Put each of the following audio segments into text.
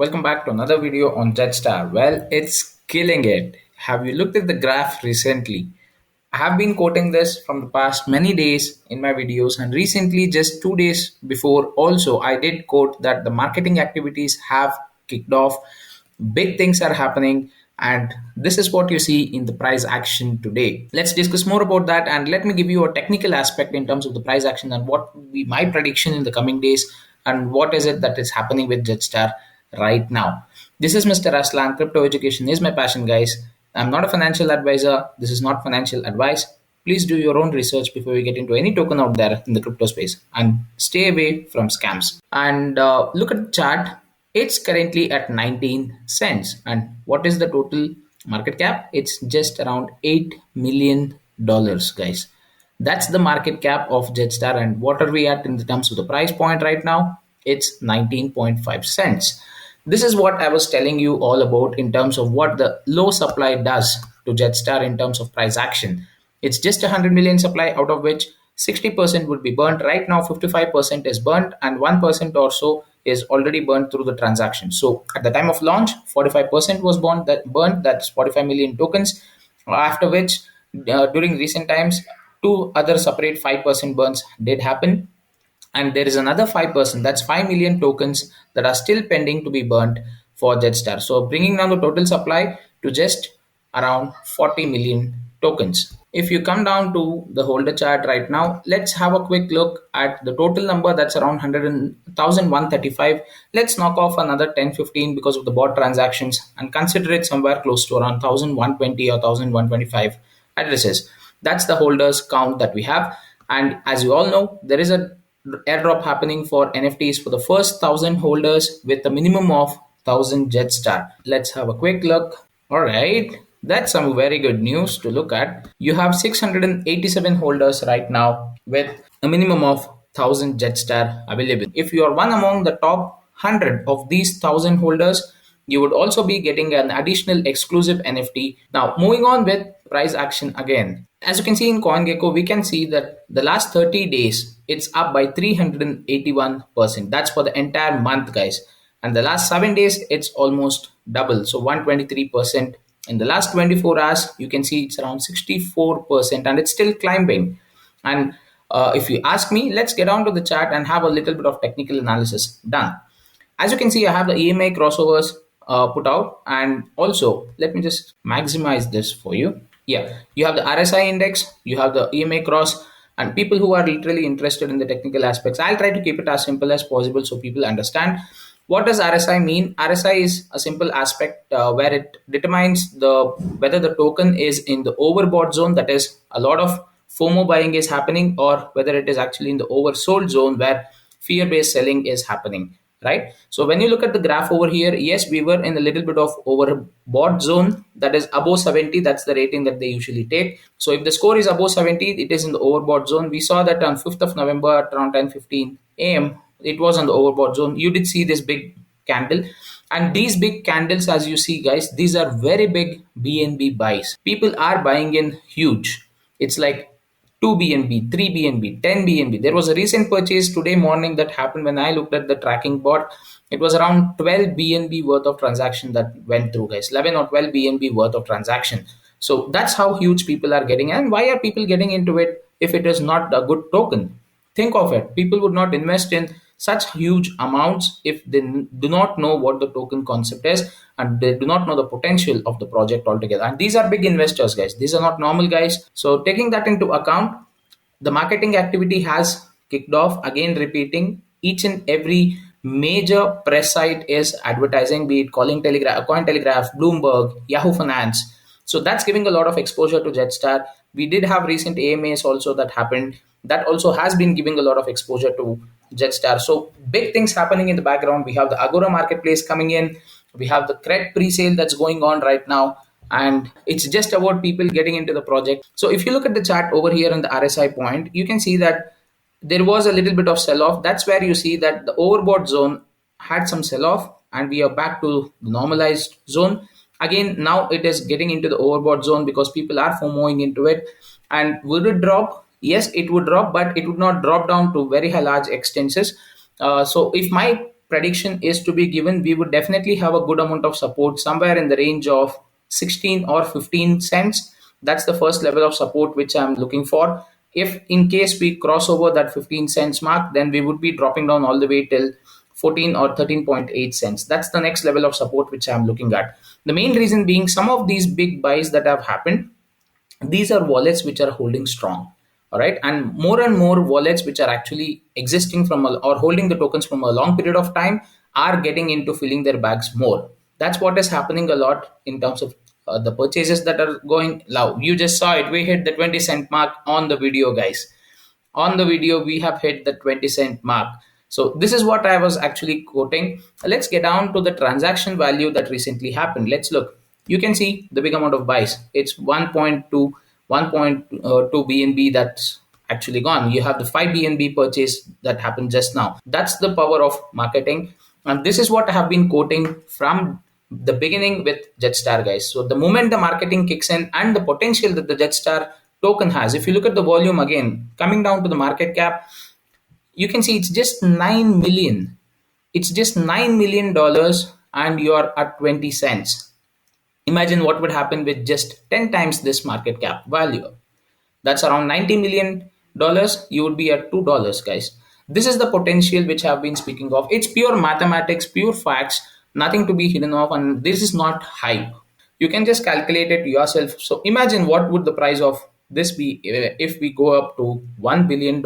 Welcome back to another video on JEDSTAR. Well, it's killing it. Have you looked at the graph recently? I have been quoting this from the past many days in my videos, and recently, just 2 days before, also I did quote that the marketing activities have kicked off. Big things are happening, and this is what you see in the price action today. Let's discuss more about that, and let me give you a technical aspect in terms of the price action and what will be my prediction in the coming days and what is it that is happening with JETSTAR right now. This is Mr. Aslan. Crypto education is my passion, guys. I'm not a financial advisor. This is not financial advice. Please do your own research before you get into any token out there in the crypto space and stay away from scams. And look at the chart. It's currently at 19 cents. And what is the total market cap? It's just around $8 million, guys. That's the market cap of JETSTAR. And what are we at in the terms of the price point right now? It's 19.5 cents. This is what I was telling you all about in terms of what the low supply does to JETSTAR in terms of price action. It's just 100 million supply, out of which 60% would be burnt. Right now, 55% is burnt, and 1% or so is already burnt through the transaction. So at the time of launch, 45% was burnt. That's 45 million tokens. After which, during recent times, two other separate 5% burns did happen, and there is another 5%, that's 5 million tokens that are still pending to be burnt for JETSTAR. So bringing down the total supply to just around 40 million tokens. If you come down to the holder chart right now, let's have a quick look at the total number. That's around 1,135. Let's knock off another 10-15 because of the bot transactions and consider it somewhere close to around 1,120 or 1,125 addresses. That's the holders count that we have. And as you all know, there is a airdrop happening for NFTs for the first 1,000 holders with a minimum of 1,000 JETSTAR. Let's have a quick look. All right, that's some very good news to look at. You have 687 holders right now with a minimum of 1,000 JETSTAR available. If you are one among the top 100 of these 1,000 holders, you would also be getting an additional exclusive NFT. Now, moving on with price action again. As you can see in CoinGecko, we can see that the last 30 days, it's up by 381%. That's for the entire month, guys. And the last 7 days, it's almost double. So 123%. In the last 24 hours, you can see it's around 64% and it's still climbing. And if you ask me, let's get on to the chart and have a little bit of technical analysis done. As you can see, I have the EMA crossovers put out, and also let me just maximize this for you. Yeah, you have the RSI index, you have the EMA cross, and people who are literally interested in the technical aspects, I'll try to keep it as simple as possible so people understand. What does RSI mean? RSI is a simple aspect where it determines whether the token is in the overbought zone, that is a lot of FOMO buying is happening, or whether it is actually in the oversold zone where fear-based selling is happening, right? So when you look at the graph over here, yes, we were in a little bit of overbought zone, that is above 70. That's the rating that they usually take. So if the score is above 70, it is in the overbought zone. We saw that on 5th of November at around 10:15 a.m. it was on the overbought zone. You did see this big candle, and these big candles, as you see, guys, these are very big BNB buys. People are buying in huge. It's like 2 BNB, 3 BNB, 10 BNB. There was a recent purchase today morning that happened when I looked at the tracking bot. It was around 12 BNB worth of transaction that went through, guys. 11 or 12 BNB worth of transaction. So that's how huge people are getting. And why are people getting into it if it is not a good token? Think of it. People would not invest in such huge amounts if they do not know what the token concept is and they do not know the potential of the project altogether. And these are big investors, guys. These are not normal guys. So taking that into account, the marketing activity has kicked off. Again, repeating, each and every major press site is advertising, be it Cointelegraph, Bloomberg, Yahoo Finance. So that's giving a lot of exposure to JETSTAR. We did have recent AMAs also that happened. That also has been giving a lot of exposure to JETSTAR. So big things happening in the background. We have the Agora marketplace coming in. We have the CRED pre-sale that's going on right now. And it's just about people getting into the project. So if you look at the chart over here on the RSI point, you can see that there was a little bit of sell-off. That's where you see that the overbought zone had some sell-off and we are back to the normalized zone. Again, now it is getting into the overbought zone because people are FOMOing into it. And would it drop? Yes, it would drop, but it would not drop down to very large extensions. So if my prediction is to be given, we would definitely have a good amount of support somewhere in the range of 16 or 15 cents. That's the first level of support which I'm looking for. If in case we cross over that 15 cents mark, then we would be dropping down all the way till 14 or 13.8 cents. That's the next level of support which I'm looking at. The main reason being some of these big buys that have happened, these are wallets which are holding strong. All right, and more wallets which are actually existing from or holding the tokens from a long period of time are getting into filling their bags more. That's what is happening a lot in terms of the purchases that are going loud. You just saw it, we hit the 20 cent mark on the video, guys. On the video we have hit the 20 cent mark. So this is what I was actually quoting. Let's get down to the transaction value that recently happened. Let's look. You can see the big amount of buys. It's 1.2 bnb that's actually gone. You have the 5 bnb purchase that happened just now. That's the power of marketing, and this is what I have been quoting from the beginning with JEDSTAR, guys. So the moment the marketing kicks in and the potential that the JEDSTAR token has, if you look at the volume again, coming down to the market cap, you can see it's just 9 million. It's just $9 million and you're at 20 cents. Imagine what would happen with just 10 times this market cap value. That's around $90 million. You would be at $2, guys. This is the potential which I've been speaking of. It's pure mathematics, pure facts, nothing to be hidden off, and this is not hype. You can just calculate it yourself. So imagine what would the price of this be if we go up to $1 billion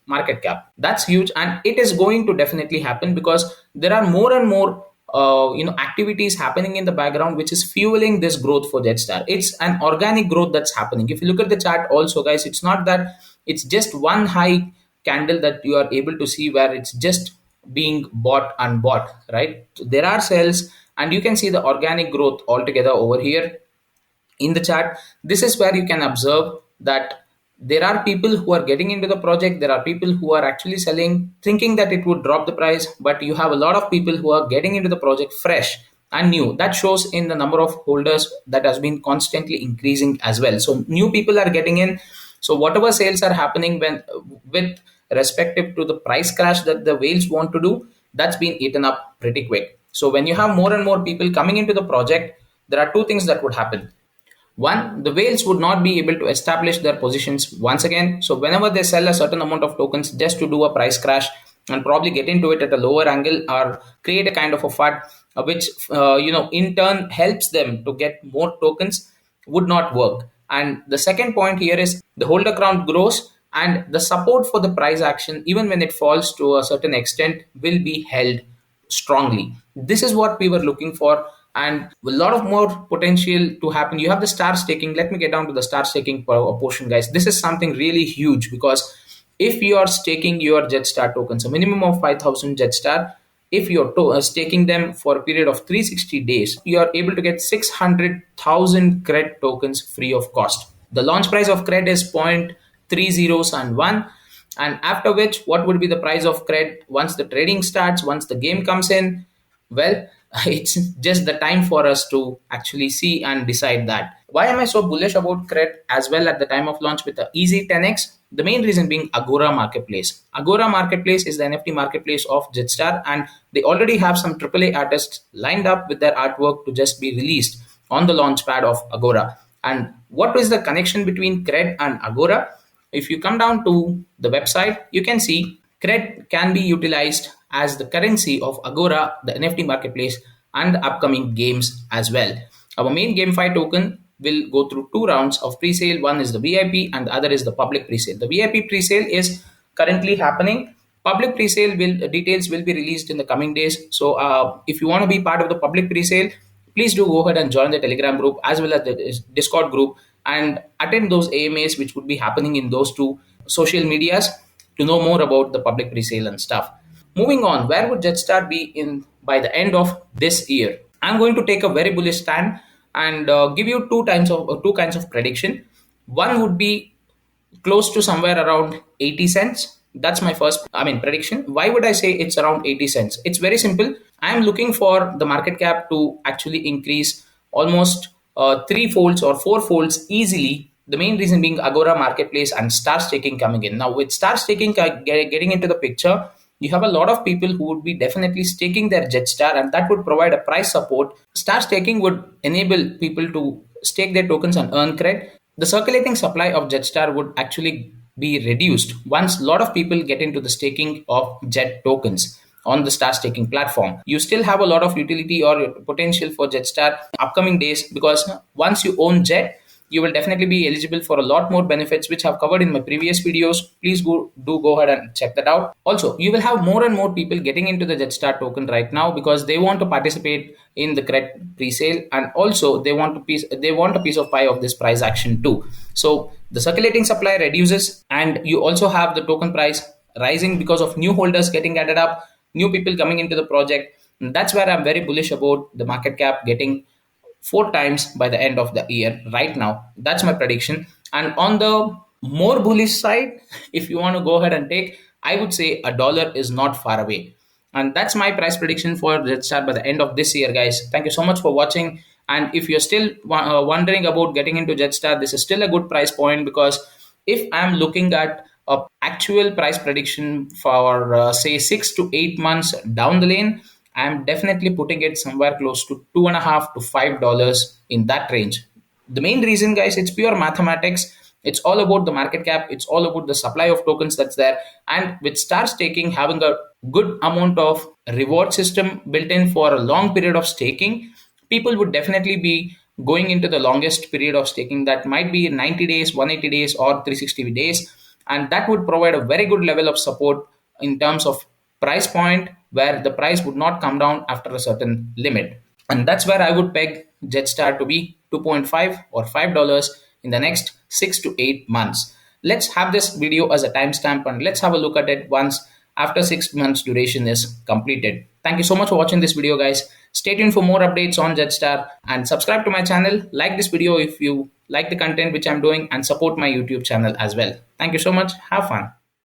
market cap. That's huge, and it is going to definitely happen because there are more and more activities happening in the background which is fueling this growth for JEDSTAR. It's an organic growth that's happening. If you look at the chart also, guys, it's not that it's just one high candle that you are able to see where it's just being bought and bought, right? So there are sales, and you can see the organic growth altogether over here in the chart. This is where you can observe that there are people who are getting into the project. There are people who are actually selling thinking that it would drop the price, but you have a lot of people who are getting into the project fresh and new. That shows in the number of holders that has been constantly increasing as well. So new people are getting in. So whatever sales are happening when with respective to the price crash that the whales want to do, that's been eaten up pretty quick. So when you have more and more people coming into the project, there are two things that would happen. One, the whales would not be able to establish their positions once again. So whenever they sell a certain amount of tokens just to do a price crash and probably get into it at a lower angle or create a kind of a FUD, which in turn helps them to get more tokens, would not work. And the second point here is the holder count grows, and the support for the price action, even when it falls to a certain extent, will be held strongly. This is what we were looking for, and a lot of more potential to happen. You have the star staking. Let me get down to the star staking portion, guys. This is something really huge because if you are staking your JEDSTAR tokens, a minimum of 5,000 JEDSTAR, if you're staking them for a period of 360 days, you are able to get 600,000 CRED tokens free of cost. The launch price of CRED is 0.30 and 1. And after which, what would be the price of CRED once the trading starts, once the game comes in? Well, it's just the time for us to actually see and decide that. Why am I so bullish about CRED as well at the time of launch with the easy 10x? The main reason being Agora Marketplace. Agora Marketplace is the NFT marketplace of JEDSTAR, and they already have some AAA artists lined up with their artwork to just be released on the launch pad of Agora. And what is the connection between CRED and Agora? If you come down to the website, you can see CRED can be utilized as the currency of Agora, the NFT marketplace, and the upcoming games as well. Our main GameFi token will go through two rounds of pre-sale. One is the VIP and the other is the public pre-sale. The VIP pre-sale is currently happening. Public pre-sale details will be released in the coming days. So if you want to be part of the public pre-sale, please do go ahead and join the Telegram group as well as the Discord group and attend those AMAs which would be happening in those two social medias to know more about the public pre-sale and stuff. Moving on, where would JEDSTAR be in by the end of this year? I'm going to take a very bullish stand and give you two kinds of prediction. One would be close to somewhere around 80 cents. That's my first prediction. Why would I say it's around 80 cents? It's very simple. I am looking for the market cap to actually increase almost three folds or four folds easily. The main reason being Agora Marketplace and star staking coming in. Now with star staking getting into the picture, you have a lot of people who would be definitely staking their JetStar, and that would provide a price support. Star staking would enable people to stake their tokens and earn credit. The circulating supply of JETSTAR would actually be reduced once a lot of people get into the staking of JET tokens on the Star staking platform. You still have a lot of utility or potential for JETSTAR upcoming days, because once you own JET, you will definitely be eligible for a lot more benefits which I've covered in my previous videos. Please go ahead and check that out. Also, you will have more and more people getting into the Jetstar token right now because they want to participate in the correct pre-sale, and also they want a piece of pie of this price action too. So the circulating supply reduces, and you also have the token price rising because of new holders getting added up, new people coming into the project. And that's where I'm very bullish about the market cap getting 4 times by the end of the year right now. That's my prediction. And on the more bullish side, if you want to go ahead and take, I would say a dollar is not far away. And that's my price prediction for JetStar by the end of this year, guys. Thank you so much for watching. And if you're still wondering about getting into JetStar, this is still a good price point, because if I'm looking at a actual price prediction for say 6 to 8 months down the lane, I'm definitely putting it somewhere close to $2.50 to $5 in that range. The main reason, guys, it's pure mathematics. It's all about the market cap. It's all about the supply of tokens that's there. And with star staking having a good amount of reward system built in for a long period of staking, people would definitely be going into the longest period of staking, that might be 90 days, 180 days, or 360 days. And that would provide a very good level of support in terms of price point, where the price would not come down after a certain limit. And that's where I would peg Jetstar to be 2.5 or $5 in the next 6 to 8 months. Let's have this video as a timestamp, and let's have a look at it once after 6 months duration is completed. Thank you so much for watching this video, guys. Stay tuned for more updates on Jetstar, and subscribe to my channel. Like this video if you like the content which I'm doing, and support my YouTube channel as well. Thank you so much. Have fun.